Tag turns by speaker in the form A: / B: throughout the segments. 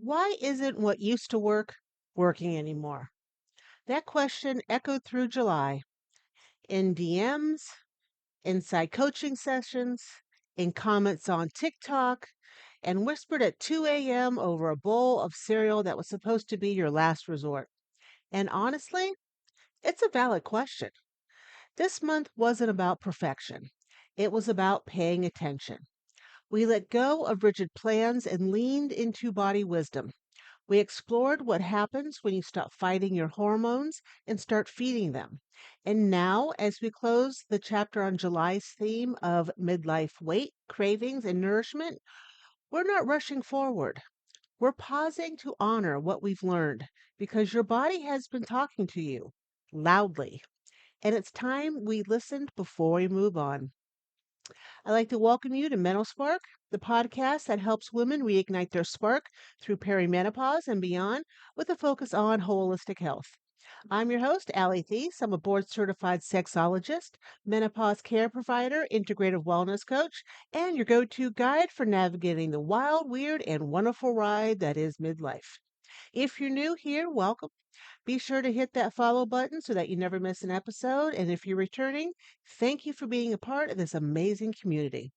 A: Why isn't what used to work working anymore? That question echoed through July in DMs, inside coaching sessions, in comments on TikTok, and whispered at 2 a.m. over a bowl of cereal that was supposed to be your last resort. And honestly, it's a valid question. This month wasn't about perfection, it was about paying attention. We let go of rigid plans and leaned into body wisdom. We explored what happens when you stop fighting your hormones and start feeding them. And now, as we close the chapter on July's theme of midlife weight, cravings, and nourishment, we're not rushing forward. We're pausing to honor what we've learned because your body has been talking to you loudly. And it's time we listened before we move on. I'd like to welcome you to MenoSpark, the podcast that helps women reignite their spark through perimenopause and beyond with a focus on holistic health. I'm your host, Allie Thies. I'm a board certified sexologist, menopause care provider, integrative wellness coach, and your go to guide for navigating the wild, weird, and wonderful ride that is midlife. If you're new here, welcome. Be sure to hit that follow button so that you never miss an episode. And if you're returning, thank you for being a part of this amazing community.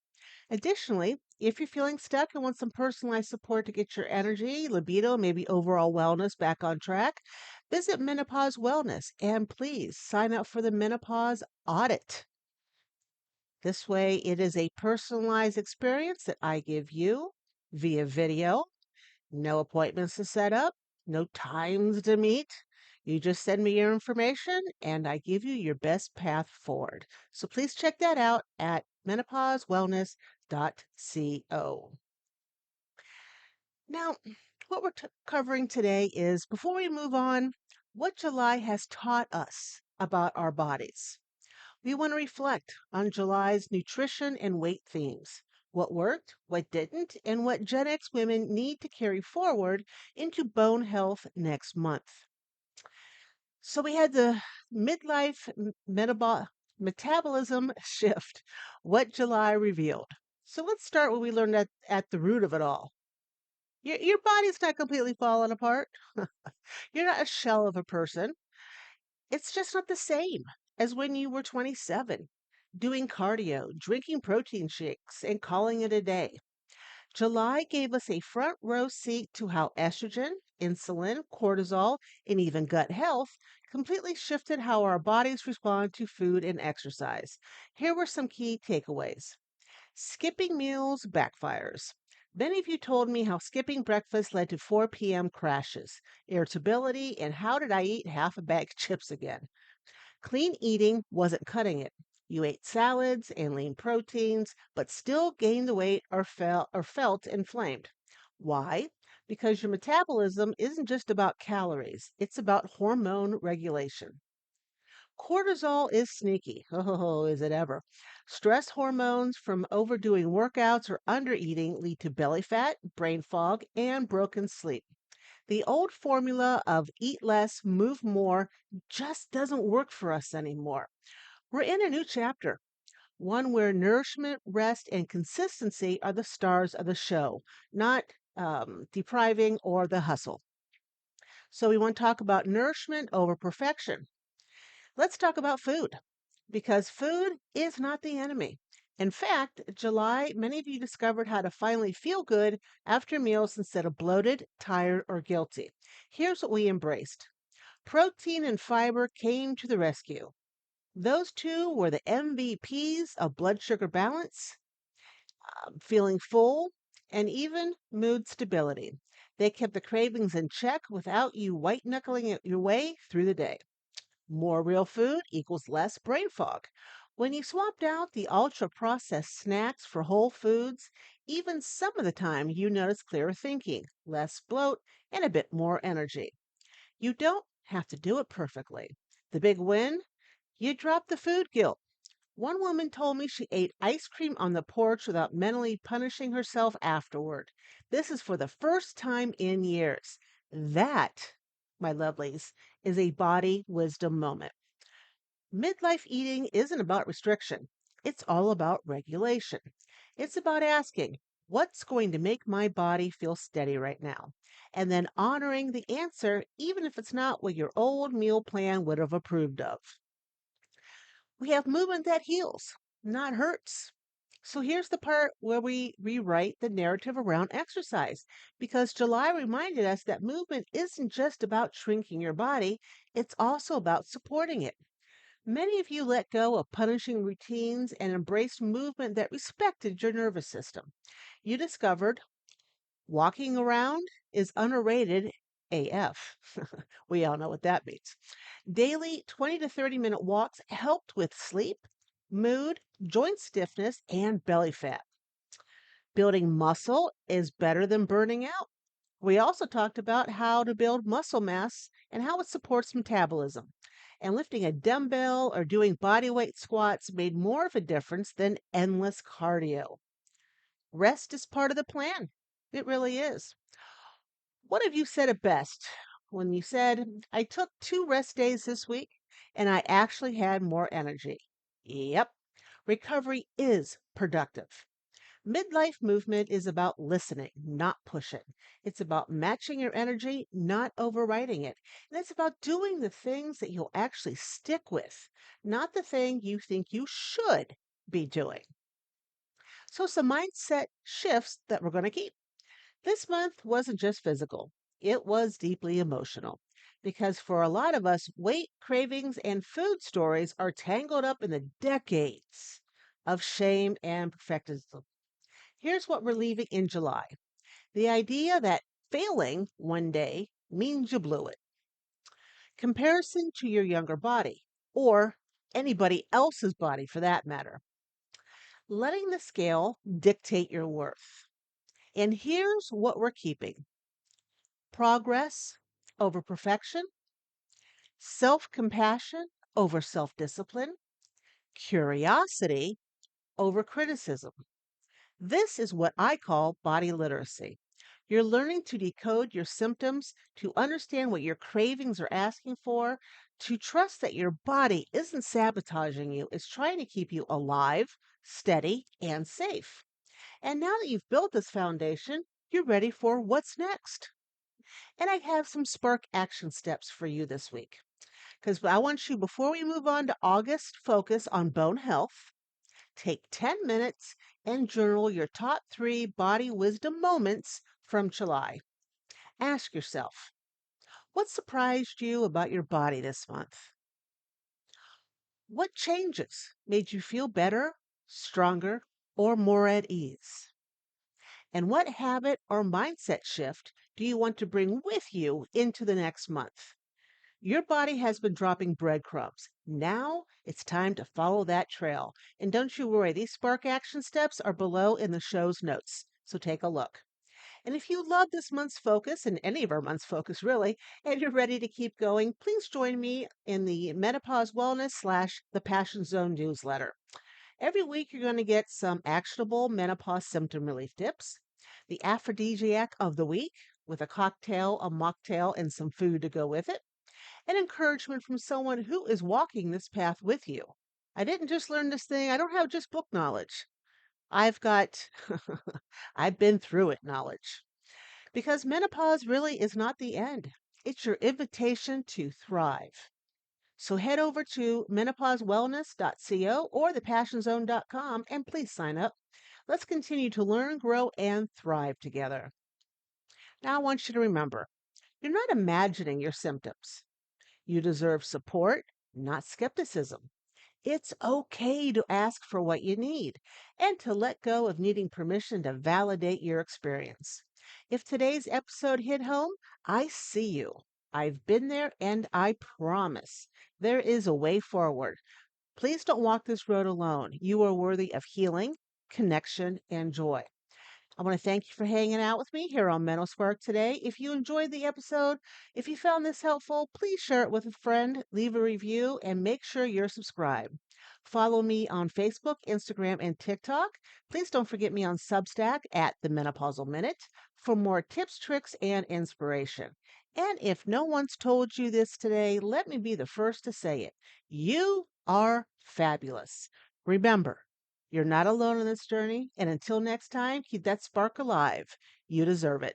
A: Additionally, if you're feeling stuck and want some personalized support to get your energy, libido, maybe overall wellness back on track, visit Menopause Wellness and please sign up for the Menopause Audit. This way, it is a personalized experience that I give you via video. No appointments to set up, no times to meet. You just send me your information and I give you your best path forward. So please check that out at menopausewellness.co. Now, what we're covering today is before we move on, what July has taught us about our bodies. We want to reflect on July's nutrition and weight themes. What worked, what didn't, and what Gen X women need to carry forward into bone health next month. So we had the midlife metabolism shift, what July revealed. So let's start what we learned at the root of it all. Your body's not completely falling apart. You're not a shell of a person. It's just not the same as when you were 27, doing cardio, drinking protein shakes, and calling it a day. July gave us a front row seat to how estrogen, insulin, cortisol, and even gut health completely shifted how our bodies respond to food and exercise. Here were some key takeaways. Skipping meals backfires. Many of you told me how skipping breakfast led to 4 p.m. crashes, irritability, and how did I eat half a bag of chips again? Clean eating wasn't cutting it. You ate salads and lean proteins, but still gained the weight or felt inflamed. Why? Because your metabolism isn't just about calories, it's about hormone regulation. Cortisol is sneaky. Oh, is it ever? Stress hormones from overdoing workouts or undereating lead to belly fat, brain fog, and broken sleep. The old formula of eat less, move more just doesn't work for us anymore. We're in a new chapter, one where nourishment, rest, and consistency are the stars of the show, not depriving or the hustle. So, we want to talk about nourishment over perfection. Let's talk about food because food is not the enemy. In fact, July, many of you discovered how to finally feel good after meals instead of bloated, tired, or guilty. Here's what we embraced: protein and fiber came to the rescue. Those two were the MVPs of blood sugar balance, feeling full, and even mood stability. They kept the cravings in check without you white knuckling it your way through the day. More real food equals less brain fog. When you swapped out the ultra processed snacks for whole foods, even some of the time you notice clearer thinking, less bloat, and a bit more energy. You don't have to do it perfectly. The big win? You drop the food guilt. One woman told me she ate ice cream on the porch without mentally punishing herself afterward. This is for the first time in years. That, my lovelies, is a body wisdom moment. Midlife eating isn't about restriction, it's all about regulation. It's about asking, What's going to make my body feel steady right now? And then honoring the answer, even if it's not what your old meal plan would have approved of. We have movement that heals, not hurts. So here's the part where we rewrite the narrative around exercise because July reminded us that movement isn't just about shrinking your body, it's also about supporting it. Many of you let go of punishing routines and embraced movement that respected your nervous system. You discovered walking around is underrated AF. We all know what that means. Daily 20 to 30-minute walks helped with sleep, mood, joint stiffness, and belly fat. Building muscle is better than burning out. We also talked about how to build muscle mass and how it supports metabolism. And lifting a dumbbell or doing body weight squats made more of a difference than endless cardio. Rest is part of the plan. It really is. One of you said it best when you said, I took 2 rest days this week and I actually had more energy. Yep, recovery is productive. Midlife movement is about listening, not pushing. It's about matching your energy, not overriding it. And it's about doing the things that you'll actually stick with, not the thing you think you should be doing. So, some mindset shifts that we're going to keep. This month wasn't just physical, it was deeply emotional. Because for a lot of us, weight, cravings, and food stories are tangled up in the decades of shame and perfectionism. Here's what we're leaving in July: the idea that failing one day means you blew it, comparison to your younger body, or anybody else's body for that matter, letting the scale dictate your worth. And here's what we're keeping: progress over perfection, self compassion over self discipline, curiosity over criticism. This is what I call body literacy. You're learning to decode your symptoms, to understand what your cravings are asking for, to trust that your body isn't sabotaging you, it's trying to keep you alive, steady, and safe. And now that you've built this foundation, you're ready for what's next. And I have some Spark action steps for you this week because I want you, before we move on to August, focus on bone health. Take 10 minutes and journal your top 3 body wisdom moments from July. Ask yourself, what surprised you about your body this month? What changes made you feel better, stronger, or more at ease? And what habit or mindset shift do you want to bring with you into the next month? Your body has been dropping breadcrumbs. Now it's time to follow that trail. And don't you worry, these Spark action steps are below in the show's notes. So take a look. And if you love this month's focus, and any of our month's focus really, and you're ready to keep going, please join me in the Menopause Wellness / the Passion Zone newsletter. Every week, you're going to get some actionable menopause symptom relief tips, the aphrodisiac of the week with a cocktail, a mocktail, and some food to go with it, and encouragement from someone who is walking this path with you. I didn't just learn this thing, I don't have just book knowledge. I've got, I've been through it knowledge. Because menopause really is not the end, it's your invitation to thrive. So head over to menopausewellness.co or thepassionzone.com and please sign up. Let's continue to learn, grow, and thrive together. Now, I want you to remember, you're not imagining your symptoms. You deserve support, not skepticism. It's okay to ask for what you need and to let go of needing permission to validate your experience. If today's episode hit home, I see you. I've been there and I promise there is a way forward. Please don't walk this road alone. You are worthy of healing, connection, and joy. I want to thank you for hanging out with me here on MenoSpark today. If you enjoyed the episode, if you found this helpful, please share it with a friend, leave a review, and make sure you're subscribed. Follow me on Facebook, Instagram, and TikTok. Please don't forget me on Substack at The Menopausal Minute for more tips, tricks, and inspiration. And if no one's told you this today, let me be the first to say it. You are fabulous. Remember, You're not alone in this journey, and until next time, keep that spark alive. You deserve it.